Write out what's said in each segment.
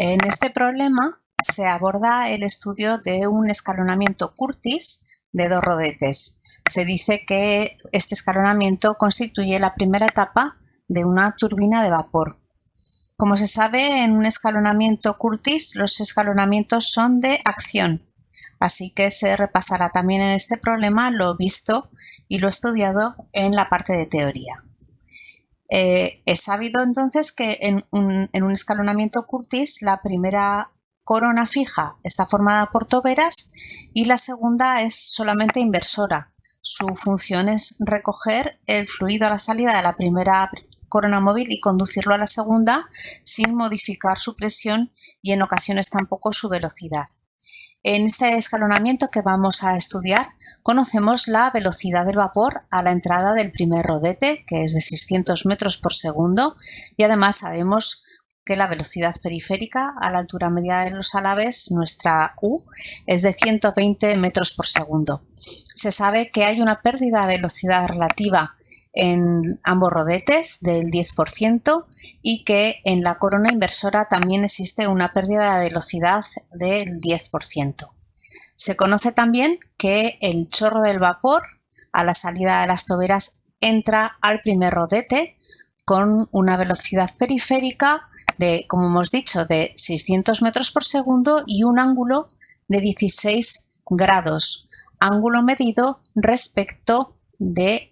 En este problema se aborda el estudio de un escalonamiento Curtis de 2 rodetes. Se dice que este escalonamiento constituye la primera etapa de una turbina de vapor. Como se sabe, en un escalonamiento Curtis los escalonamientos son de acción, así que se repasará también en este problema lo visto y lo estudiado en la parte de teoría. Es sabido entonces que en un escalonamiento Curtis la primera corona fija está formada por toberas y la segunda es solamente inversora. Su función es recoger el fluido a la salida de la primera corona móvil y conducirlo a la segunda sin modificar su presión y en ocasiones tampoco su velocidad. En este escalonamiento que vamos a estudiar conocemos la velocidad del vapor a la entrada del primer rodete, que es de 600 metros por segundo, y además sabemos que la velocidad periférica a la altura media de los alaves, nuestra U, es de 120 metros por segundo. Se sabe que hay una pérdida de velocidad relativa en ambos rodetes del 10% y que en la corona inversora también existe una pérdida de velocidad del 10%. Se conoce también que el chorro del vapor a la salida de las toberas entra al primer rodete con una velocidad periférica de, como hemos dicho, de 600 metros por segundo y un ángulo de 16 grados, ángulo medido respecto de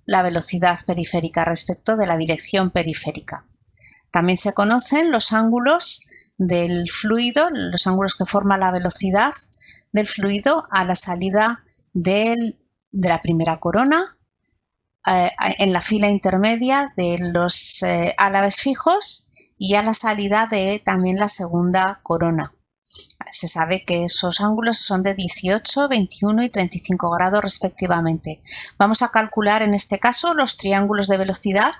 la velocidad periférica, respecto de la dirección periférica. También se conocen los ángulos del fluido, los ángulos que forman la velocidad del fluido a la salida de la primera corona, en la fila intermedia de los alaves fijos y a la salida de también la segunda corona. Se sabe que esos ángulos son de 18, 21 y 35 grados respectivamente. Vamos a calcular en este caso los triángulos de velocidad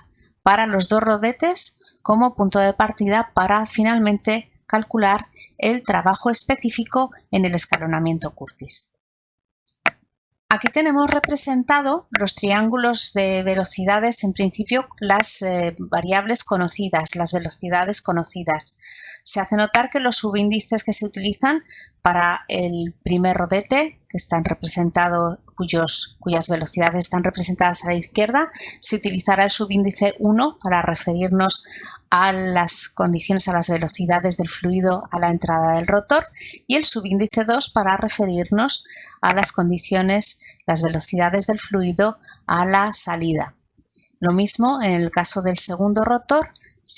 para los 2 rodetes como punto de partida para finalmente calcular el trabajo específico en el escalonamiento Curtis. Aquí tenemos representado los triángulos de velocidades, en principio las variables conocidas, las velocidades conocidas. Se hace notar que los subíndices que se utilizan para el primer rodete, que están representados, cuyas velocidades están representadas a la izquierda, se utilizará el subíndice 1 para referirnos a las condiciones, a las velocidades del fluido a la entrada del rotor y el subíndice 2 para referirnos a las condiciones, las velocidades del fluido a la salida. Lo mismo en el caso del segundo rotor,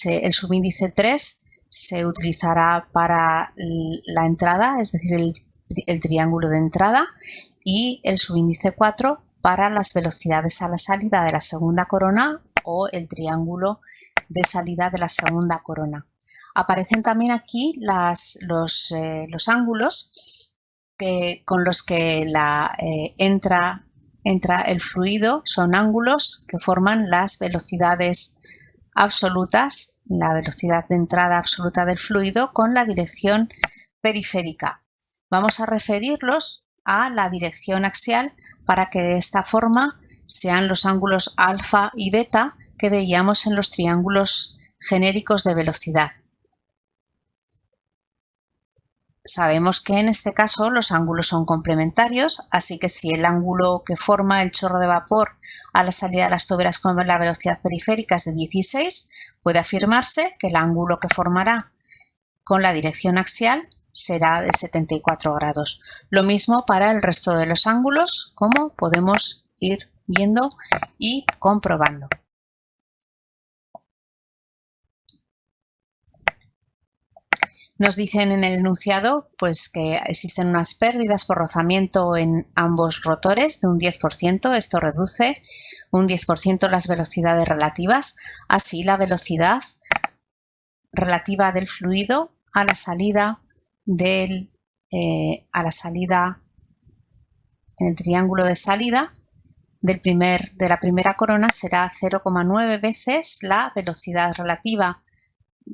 el subíndice 3 se utilizará para la entrada, es decir, el triángulo de entrada, y el subíndice 4 para las velocidades a la salida de la segunda corona o el triángulo de salida de la segunda corona. Aparecen también aquí los ángulos con los que entra el fluido, son ángulos que forman las velocidades absolutas, la velocidad de entrada absoluta del fluido con la dirección periférica. Vamos a referirlos a la dirección axial para que de esta forma sean los ángulos alfa y beta que veíamos en los triángulos genéricos de velocidad. Sabemos que en este caso los ángulos son complementarios, así que si el ángulo que forma el chorro de vapor a la salida de las toberas con la velocidad periférica es de 16, puede afirmarse que el ángulo que formará con la dirección axial será de 74 grados. Lo mismo para el resto de los ángulos, como podemos ir viendo y comprobando. Nos dicen en el enunciado pues, que existen unas pérdidas por rozamiento en ambos rotores de un 10%. Esto reduce un 10% las velocidades relativas. Así, la velocidad relativa del fluido a la salida en el triángulo de salida de la primera corona será 0,9 veces la velocidad relativa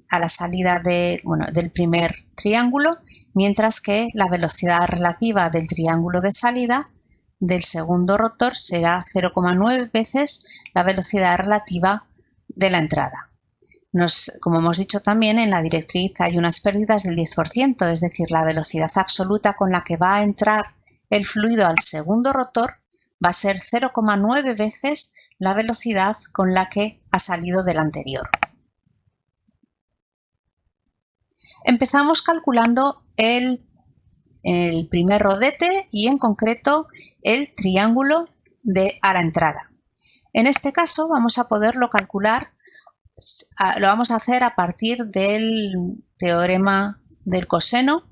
a la salida del primer triángulo, mientras que la velocidad relativa del triángulo de salida del segundo rotor será 0,9 veces la velocidad relativa de la entrada. como hemos dicho también, en la directriz hay unas pérdidas del 10%, es decir, la velocidad absoluta con la que va a entrar el fluido al segundo rotor va a ser 0,9 veces la velocidad con la que ha salido del anterior. Empezamos calculando el primer rodete y en concreto el triángulo a la entrada. En este caso vamos a poderlo calcular, lo vamos a hacer a partir del teorema del coseno.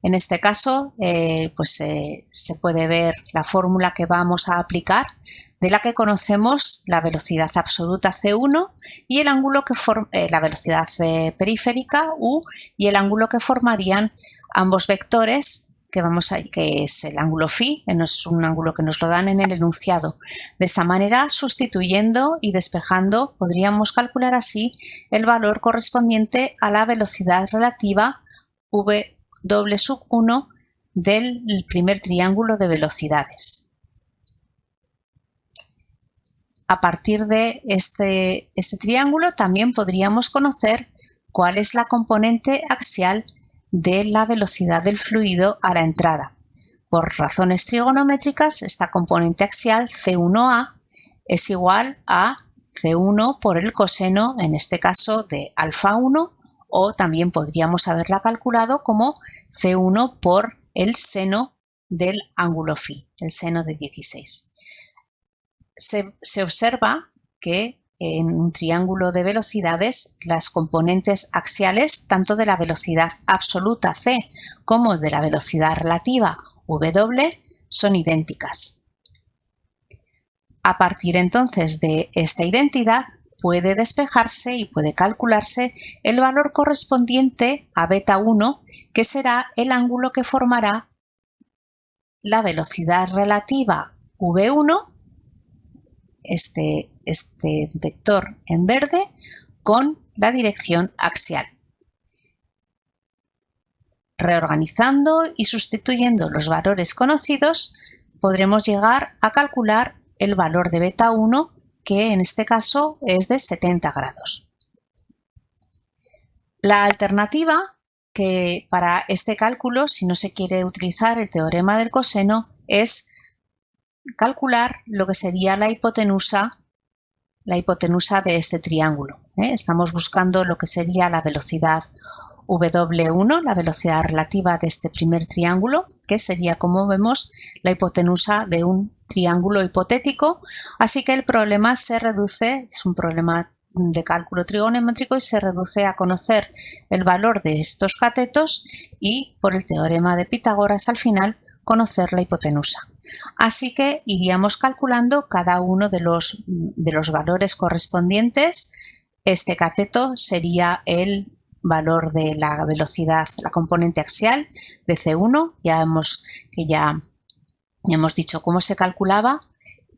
En este caso se puede ver la fórmula que vamos a aplicar, de la que conocemos la velocidad absoluta C1 y el ángulo que la velocidad periférica U y el ángulo que formarían ambos vectores que es el ángulo phi, que no es un ángulo que nos lo dan en el enunciado. De esta manera, sustituyendo y despejando, podríamos calcular así el valor correspondiente a la velocidad relativa W1 del primer triángulo de velocidades. A partir de este triángulo también podríamos conocer cuál es la componente axial de la velocidad del fluido a la entrada. Por razones trigonométricas, esta componente axial C1A es igual a C1 por el coseno, en este caso de alfa 1, o también podríamos haberla calculado como C1 por el seno del ángulo phi, el seno de 16. Se observa que en un triángulo de velocidades las componentes axiales tanto de la velocidad absoluta C como de la velocidad relativa W son idénticas. A partir entonces de esta identidad puede despejarse y puede calcularse el valor correspondiente a beta 1, que será el ángulo que formará la velocidad relativa V1, este vector en verde, con la dirección axial. Reorganizando y sustituyendo los valores conocidos, podremos llegar a calcular el valor de beta 1, que en este caso es de 70 grados. La alternativa que para este cálculo, si no se quiere utilizar el teorema del coseno, es calcular lo que sería la hipotenusa de este triángulo. Estamos buscando lo que sería la velocidad W1, la velocidad relativa de este primer triángulo, que sería, como vemos, la hipotenusa de un triángulo hipotético. Así que el problema se reduce, es un problema de cálculo trigonométrico y se reduce a conocer el valor de estos catetos y, por el teorema de Pitágoras, al final conocer la hipotenusa. Así que iríamos calculando cada uno de los valores correspondientes. Este cateto sería el valor de la velocidad, la componente axial de C1, ya hemos dicho cómo se calculaba.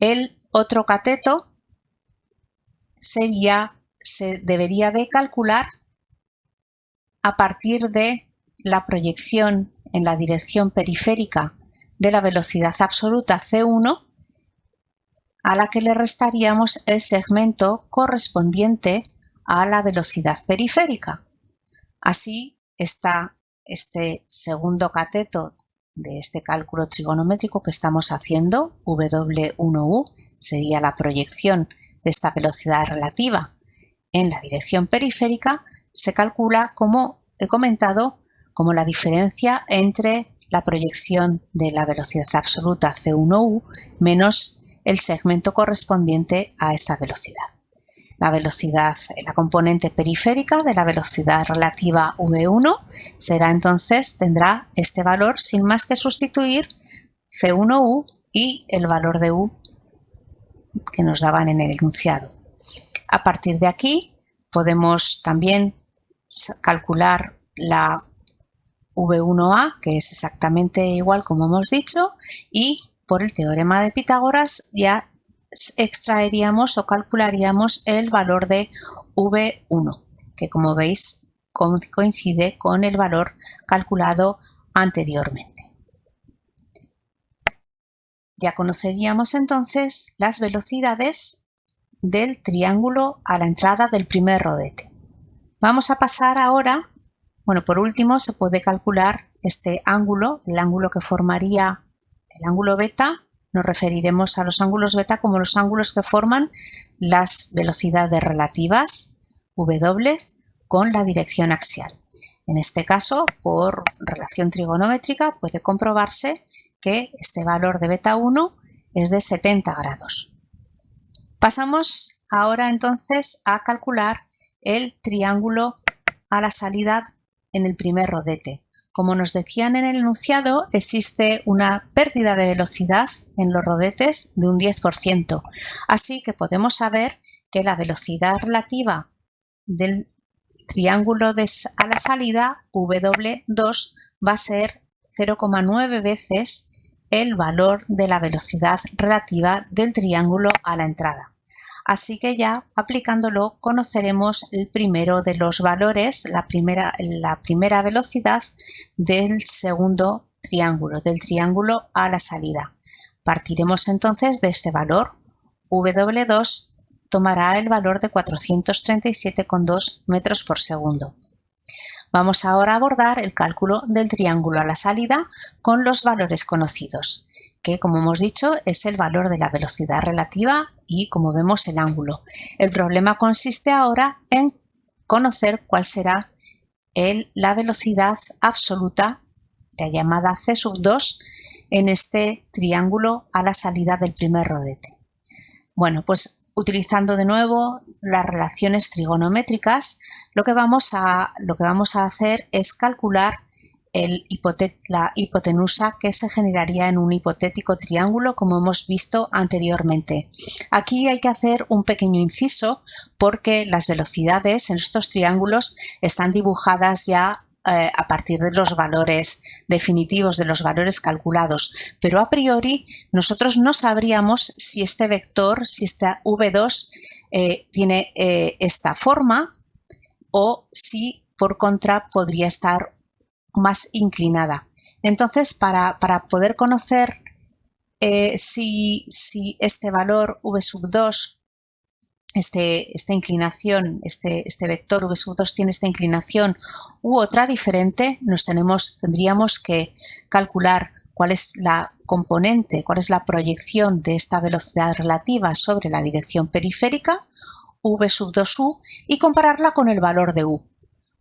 El otro cateto se debería de calcular a partir de la proyección en la dirección periférica de la velocidad absoluta C1, a la que le restaríamos el segmento correspondiente a la velocidad periférica. Así está este segundo cateto de este cálculo trigonométrico que estamos haciendo, W1U, sería la proyección de esta velocidad relativa en la dirección periférica, se calcula, como he comentado, como la diferencia entre la proyección de la velocidad absoluta C1U menos el segmento correspondiente a esta velocidad. La velocidad, la componente periférica de la velocidad relativa V1 tendrá este valor sin más que sustituir C1U y el valor de U que nos daban en el enunciado. A partir de aquí podemos también calcular la V1A, que es exactamente igual como hemos dicho, y por el teorema de Pitágoras ya extraeríamos o calcularíamos el valor de V1, que como veis coincide con el valor calculado anteriormente. Ya conoceríamos entonces las velocidades del triángulo a la entrada del primer rodete. Vamos a pasar ahora, bueno, por último se puede calcular este ángulo, el ángulo que formaría el ángulo beta. Nos referiremos a los ángulos beta como los ángulos que forman las velocidades relativas W con la dirección axial. En este caso, por relación trigonométrica, puede comprobarse que este valor de beta 1 es de 70 grados. Pasamos ahora entonces a calcular el triángulo a la salida en el primer rodete. Como nos decían en el enunciado, existe una pérdida de velocidad en los rodetes de un 10%, así que podemos saber que la velocidad relativa del triángulo a la salida W2 va a ser 0,9 veces el valor de la velocidad relativa del triángulo a la entrada. Así que ya aplicándolo conoceremos el primero de los valores, la primera velocidad del segundo triángulo, del triángulo a la salida. Partiremos entonces de este valor. W2 tomará el valor de 437,2 metros por segundo. Vamos ahora a abordar el cálculo del triángulo a la salida con los valores conocidos, que como hemos dicho es el valor de la velocidad relativa y como vemos el ángulo. El problema consiste ahora en conocer cuál será la velocidad absoluta, la llamada C2, en este triángulo a la salida del primer rodete. Bueno, pues utilizando de nuevo las relaciones trigonométricas, lo que vamos a hacer es calcular la hipotenusa que se generaría en un hipotético triángulo, como hemos visto anteriormente. Aquí hay que hacer un pequeño inciso porque las velocidades en estos triángulos están dibujadas ya a partir de los valores definitivos, de los valores calculados, pero a priori nosotros no sabríamos si este vector, si esta V2 tiene esta forma o si por contra podría estar más inclinada. Entonces, para poder conocer si este valor V2, esta inclinación, este vector V2 tiene esta inclinación u otra diferente, tendríamos que calcular cuál es la componente, cuál es la proyección de esta velocidad relativa sobre la dirección periférica, V2u, y compararla con el valor de u.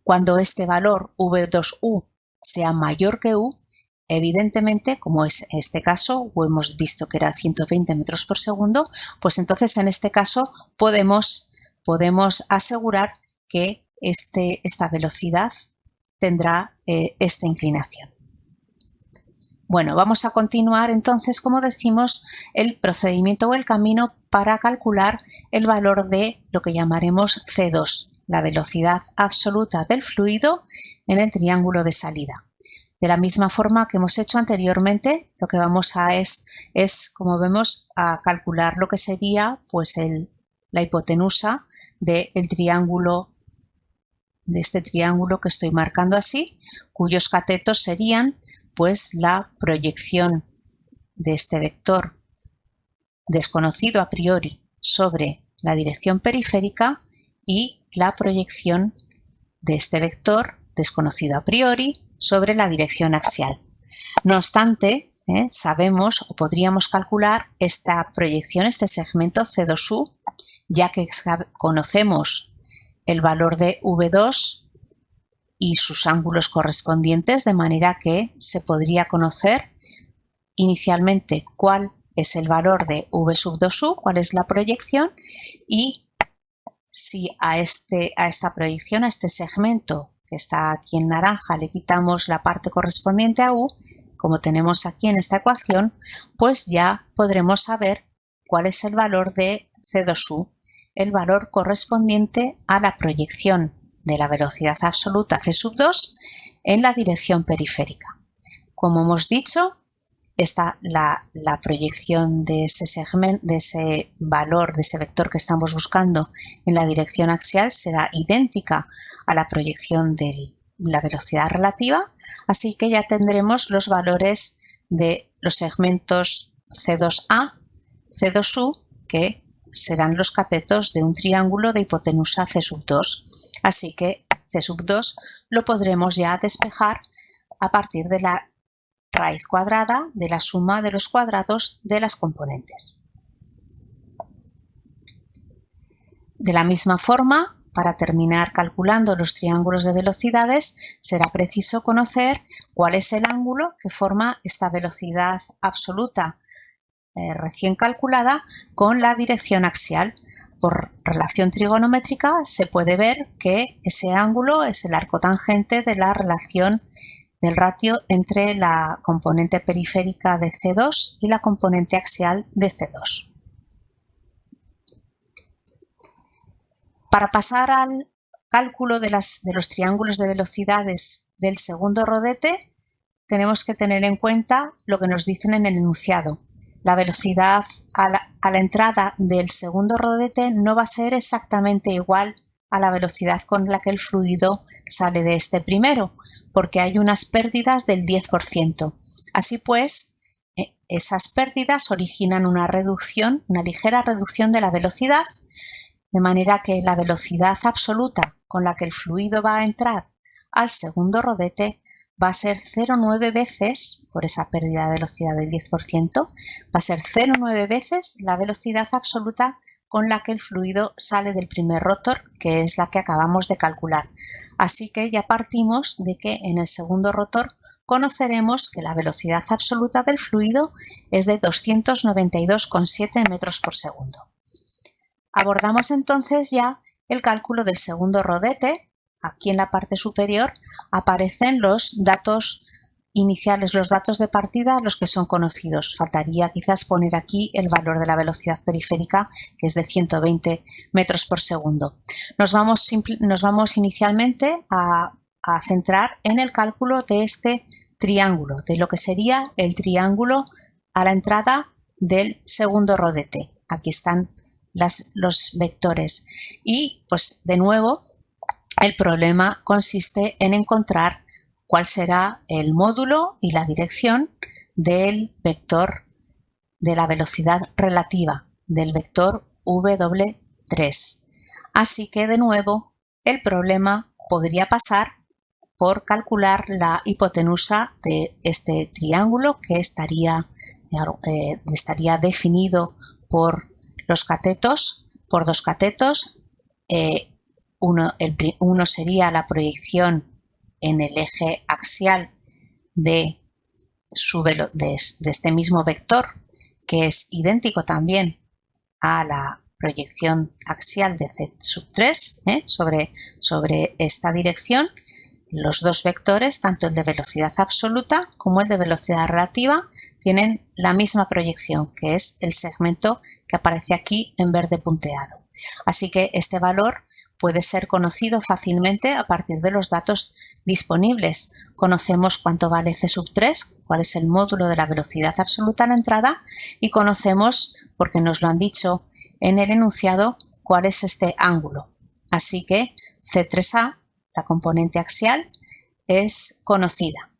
Cuando este valor V2u sea mayor que u, evidentemente, como es en este caso, o hemos visto que era 120 metros por segundo, pues entonces en este caso podemos asegurar que esta velocidad tendrá esta inclinación. Bueno, vamos a continuar entonces, como decimos, el procedimiento o el camino para calcular el valor de lo que llamaremos C2, la velocidad absoluta del fluido en el triángulo de salida. De la misma forma que hemos hecho anteriormente, lo que vamos a es como vemos, a calcular lo que sería pues la hipotenusa de este triángulo que estoy marcando así, cuyos catetos serían pues la proyección de este vector desconocido a priori sobre la dirección periférica y la proyección de este vector desconocido a priori sobre la dirección axial. No obstante, sabemos o podríamos calcular esta proyección, este segmento C2u, ya que conocemos el valor de V2 y sus ángulos correspondientes, de manera que se podría conocer inicialmente cuál es el valor de V2u, cuál es la proyección, y si a esta proyección, a este segmento que está aquí en naranja, le quitamos la parte correspondiente a u, como tenemos aquí en esta ecuación, pues ya podremos saber cuál es el valor de C2u, el valor correspondiente a la proyección de la velocidad absoluta C2 en la dirección periférica. Como hemos dicho, la proyección de ese segmento, de ese valor, de ese vector que estamos buscando en la dirección axial será idéntica a la proyección de la velocidad relativa, así que ya tendremos los valores de los segmentos C2a, C2u, que serán los catetos de un triángulo de hipotenusa C sub 2. Así que C sub 2 lo podremos ya despejar a partir de la raíz cuadrada de la suma de los cuadrados de las componentes. De la misma forma, para terminar calculando los triángulos de velocidades, será preciso conocer cuál es el ángulo que forma esta velocidad absoluta recién calculada con la dirección axial. Por relación trigonométrica se puede ver que ese ángulo es el arco tangente de la relación del ratio entre la componente periférica de C2 y la componente axial de C2. Para pasar al cálculo de los triángulos de velocidades del segundo rodete, tenemos que tener en cuenta lo que nos dicen en el enunciado. La velocidad a la entrada del segundo rodete no va a ser exactamente igual a la velocidad con la que el fluido sale de este primero, porque hay unas pérdidas del 10%. Así pues, esas pérdidas originan una ligera reducción de la velocidad, de manera que la velocidad absoluta con la que el fluido va a entrar al segundo rodete va a ser 0,9 veces, por esa pérdida de velocidad del 10%, va a ser 0,9 veces la velocidad absoluta con la que el fluido sale del primer rotor, que es la que acabamos de calcular. Así que ya partimos de que en el segundo rotor conoceremos que la velocidad absoluta del fluido es de 292,7 metros por segundo. Abordamos entonces ya el cálculo del segundo rodete. Aquí en la parte superior aparecen los datos iniciales, los datos de partida, los que son conocidos. Faltaría quizás poner aquí el valor de la velocidad periférica, que es de 120 metros por segundo. Nos vamos inicialmente a centrar en el cálculo de este triángulo, de lo que sería el triángulo a la entrada del segundo rodete. Aquí están los vectores y pues de nuevo el problema consiste en encontrar cuál será el módulo y la dirección del vector de la velocidad relativa, del vector W3. Así que de nuevo el problema podría pasar por calcular la hipotenusa de este triángulo que estaría definido por los catetos, por dos catetos. Uno sería la proyección en el eje axial de este mismo vector, que es idéntico también a la proyección axial de C sub 3 sobre esta dirección. Los dos vectores, tanto el de velocidad absoluta como el de velocidad relativa, tienen la misma proyección, que es el segmento que aparece aquí en verde punteado. Así que este valor puede ser conocido fácilmente a partir de los datos disponibles. Conocemos cuánto vale C sub 3, cuál es el módulo de la velocidad absoluta a la entrada, y conocemos, porque nos lo han dicho en el enunciado, cuál es este ángulo. Así que C3A, la componente axial, es conocida.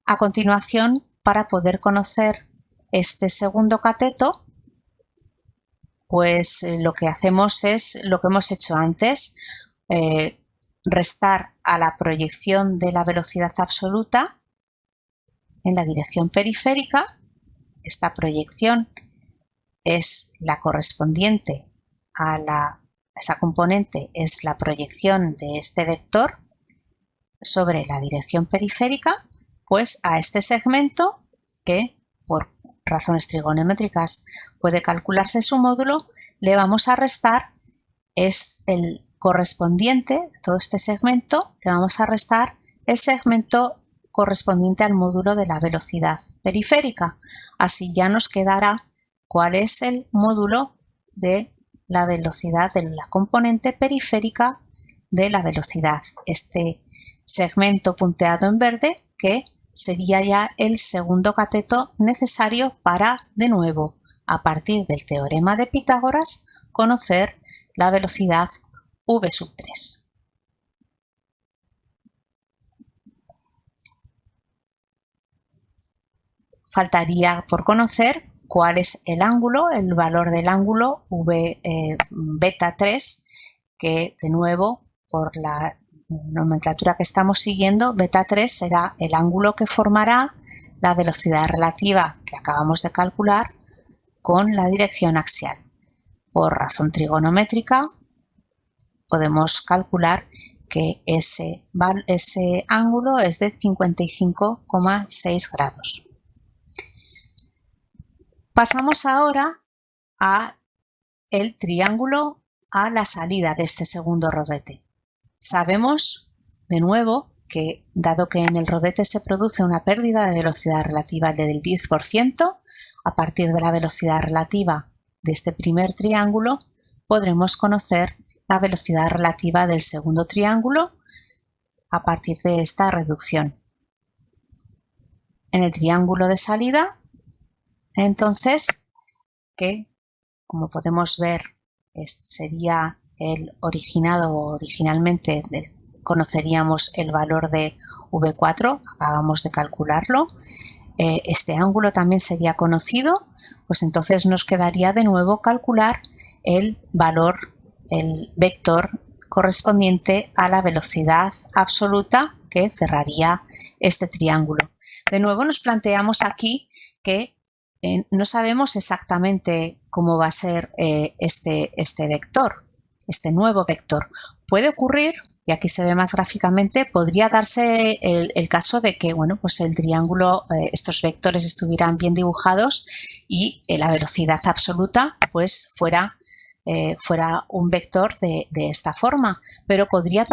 A continuación, para poder conocer este segundo cateto, pues lo que hacemos es lo que hemos hecho antes, restar a la proyección de la velocidad absoluta en la dirección periférica. Esta proyección es la correspondiente a esa componente, es la proyección de este vector sobre la dirección periférica, pues a este segmento, que por razones trigonométricas puede calcularse su módulo, le vamos a restar, es el correspondiente, todo este segmento, le vamos a restar el segmento correspondiente al módulo de la velocidad periférica. Así ya nos quedará cuál es el módulo de la velocidad de la componente periférica de la velocidad. Este segmento punteado en verde, que sería ya el segundo cateto necesario para, de nuevo, a partir del teorema de Pitágoras, conocer la velocidad v sub 3. Faltaría por conocer cuál es el ángulo, el valor del ángulo beta 3, que de nuevo por la nomenclatura que estamos siguiendo, beta 3 será el ángulo que formará la velocidad relativa que acabamos de calcular con la dirección axial. Por razón trigonométrica podemos calcular que ese ángulo es de 55,6 grados. Pasamos ahora a el triángulo a la salida de este segundo rodete. Sabemos, de nuevo, que dado que en el rodete se produce una pérdida de velocidad relativa del 10%, a partir de la velocidad relativa de este primer triángulo, podremos conocer la velocidad relativa del segundo triángulo a partir de esta reducción. En el triángulo de salida, entonces, que como podemos ver sería el originado o originalmente conoceríamos el valor de V4, acabamos de calcularlo. Este ángulo también sería conocido, pues entonces nos quedaría de nuevo calcular el valor, el vector correspondiente a la velocidad absoluta que cerraría este triángulo. De nuevo nos planteamos aquí que no sabemos exactamente cómo va a ser este vector, este nuevo vector. Puede ocurrir, y aquí se ve más gráficamente, podría darse el caso de que pues el triángulo, estos vectores estuvieran bien dibujados y la velocidad absoluta pues fuera un vector de esta forma, pero podría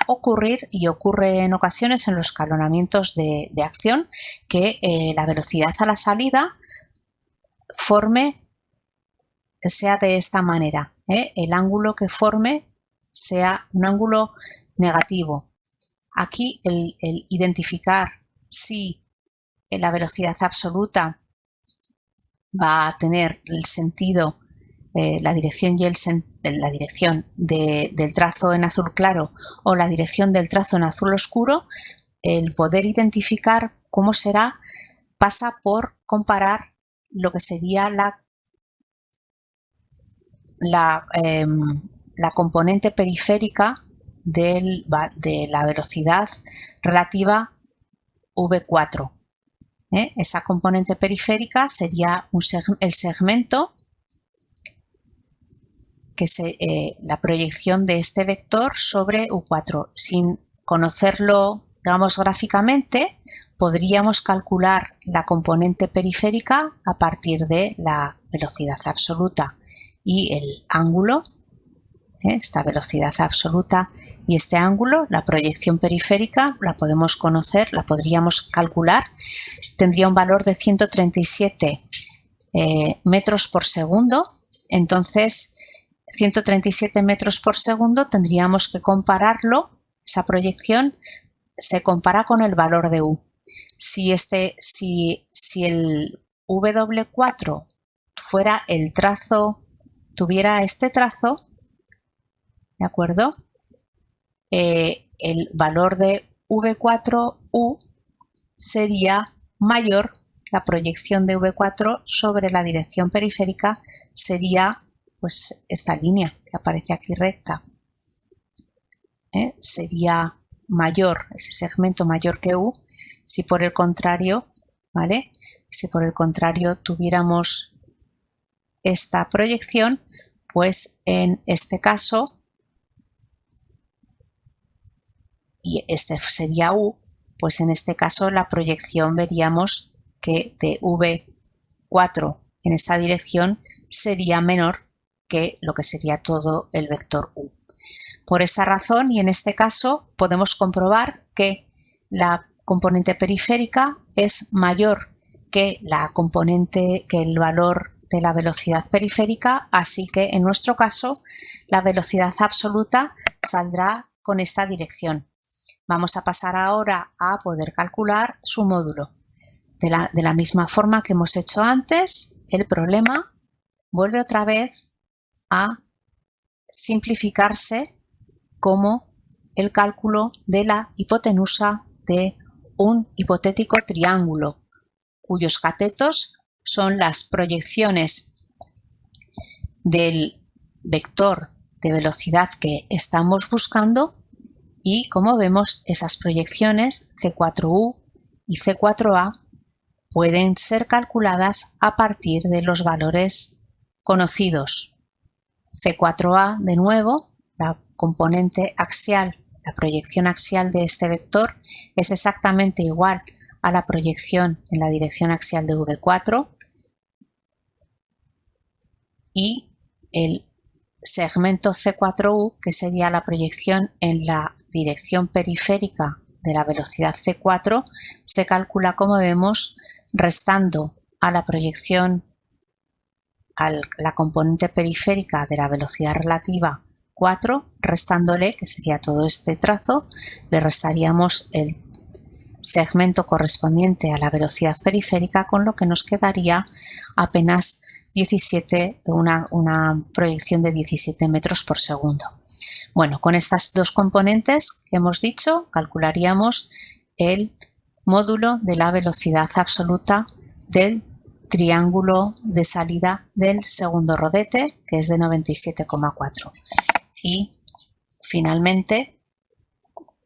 ocurrir, y ocurre en ocasiones en los escalonamientos de acción, que la velocidad a la salida sea de esta manera, el ángulo que forme sea un ángulo negativo. Aquí el identificar si la velocidad absoluta va a tener el sentido, la dirección del trazo en azul claro o la dirección del trazo en azul oscuro, el poder identificar cómo será pasa por comparar lo que sería la componente periférica de la velocidad relativa V4. Esa componente periférica sería el segmento que es la proyección de este vector sobre U4. Sin conocerlo, digamos, gráficamente, podríamos calcular la componente periférica a partir de la velocidad absoluta y el ángulo, esta velocidad absoluta y este ángulo, la proyección periférica, la podemos conocer, la podríamos calcular, tendría un valor de 137 metros por segundo. Entonces, 137 metros por segundo tendríamos que compararlo, esa proyección se compara con el valor de U. Si el W4 fuera el trazo, tuviera este trazo, ¿de acuerdo? El valor de V4U sería mayor, la proyección de V4 sobre la dirección periférica sería pues esta línea que aparece aquí recta. Sería mayor, ese segmento mayor que U, si por el contrario, ¿vale? Si por el contrario tuviéramos esta proyección, pues en este caso, y este sería U, pues en este caso la proyección veríamos que de V4 en esta dirección sería menor que lo que sería todo el vector U. Por esta razón y en este caso podemos comprobar que la componente periférica es mayor que el valor de la velocidad periférica, así que en nuestro caso la velocidad absoluta saldrá con esta dirección. Vamos a pasar ahora a poder calcular su módulo. De la misma forma que hemos hecho antes, el problema vuelve otra vez a simplificarse como el cálculo de la hipotenusa de un hipotético triángulo cuyos catetos son las proyecciones del vector de velocidad que estamos buscando y, como vemos, esas proyecciones C4U y C4A pueden ser calculadas a partir de los valores conocidos. C4A, de nuevo, la componente axial, la proyección axial de este vector es exactamente igual a la proyección en la dirección axial de V4 y el segmento C4U, que sería la proyección en la dirección periférica de la velocidad C4, se calcula, como vemos, restando a la proyección, a la componente periférica de la velocidad relativa 4, restándole, que sería todo este trazo, le restaríamos el segmento correspondiente a la velocidad periférica, con lo que nos quedaría apenas 17, una proyección de 17 metros por segundo. Bueno, con estas dos componentes que hemos dicho, calcularíamos el módulo de la velocidad absoluta del triángulo de salida del segundo rodete, que es de 97,4. Y finalmente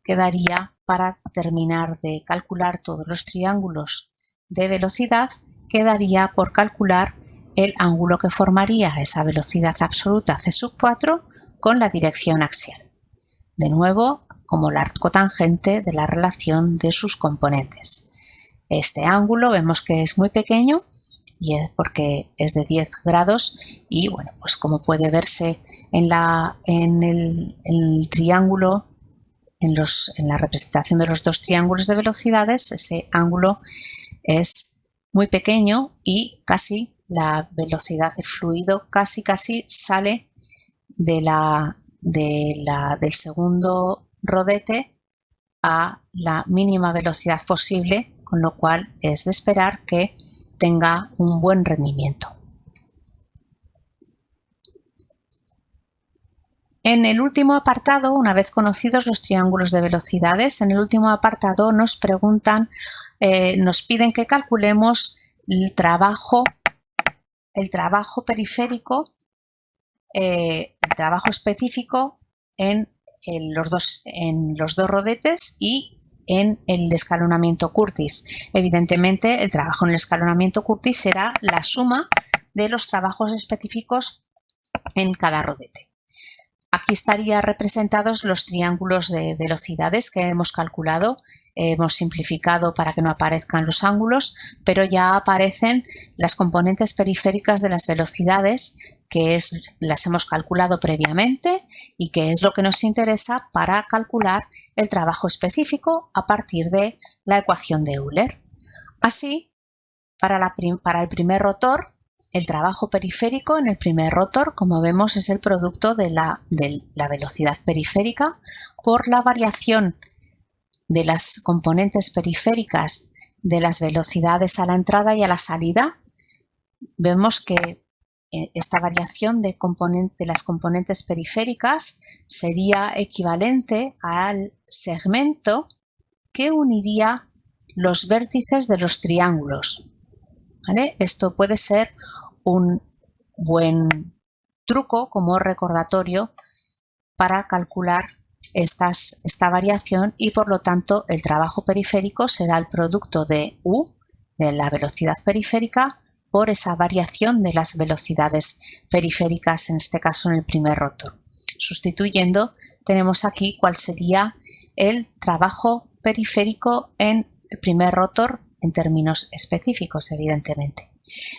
quedaría, para terminar de calcular todos los triángulos de velocidad, quedaría por calcular el ángulo que formaría esa velocidad absoluta C4 con la dirección axial. De nuevo, como la cotangente de la relación de sus componentes. Este ángulo vemos que es muy pequeño y es porque es de 10 grados y, bueno, pues como puede verse en el triángulo, en la representación de los dos triángulos de velocidades, ese ángulo es muy pequeño y casi la velocidad del fluido casi sale del segundo rodete a la mínima velocidad posible, con lo cual es de esperar que tenga un buen rendimiento. En el último apartado, una vez conocidos los triángulos de velocidades, en el último apartado nos preguntan, nos piden que calculemos el trabajo periférico, el trabajo específico en los dos rodetes y en el escalonamiento Curtis. Evidentemente, el trabajo en el escalonamiento Curtis será la suma de los trabajos específicos en cada rodete. Aquí estarían representados los triángulos de velocidades que hemos calculado. Hemos simplificado para que no aparezcan los ángulos, pero ya aparecen las componentes periféricas de las velocidades, que las hemos calculado previamente y que es lo que nos interesa para calcular el trabajo específico a partir de la ecuación de Euler. Así, para el primer rotor, el trabajo periférico en el primer rotor, como vemos, es el producto de la velocidad periférica por la variación de las componentes periféricas de las velocidades a la entrada y a la salida. Vemos que esta variación de las componentes periféricas sería equivalente al segmento que uniría los vértices de los triángulos. ¿Vale? Esto puede ser un buen truco como recordatorio para calcular esta variación y, por lo tanto, el trabajo periférico será el producto de U, de la velocidad periférica, por esa variación de las velocidades periféricas, en este caso en el primer rotor. Sustituyendo, tenemos aquí cuál sería el trabajo periférico en el primer rotor en términos específicos, evidentemente.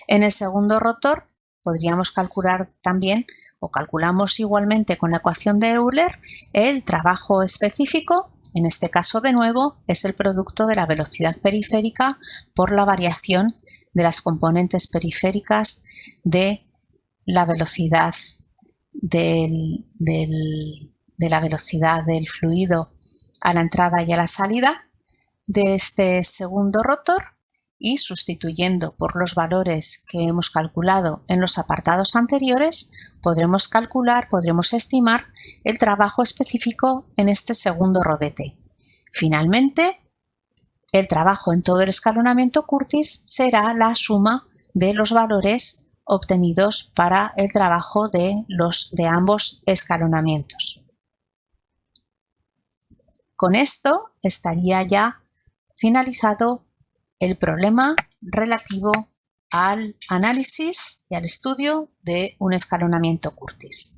En el segundo rotor podríamos calcular también, o calculamos igualmente con la ecuación de Euler, el trabajo específico. En este caso, de nuevo, es el producto de la velocidad periférica por la variación de las componentes periféricas de la velocidad de la velocidad del fluido a la entrada y a la salida de este segundo rotor, y sustituyendo por los valores que hemos calculado en los apartados anteriores, podremos estimar el trabajo específico en este segundo rodete. Finalmente, el trabajo en todo el escalonamiento Curtis será la suma de los valores obtenidos para el trabajo de ambos escalonamientos. Con esto estaría ya finalizado el problema relativo al análisis y al estudio de un escalonamiento Curtis.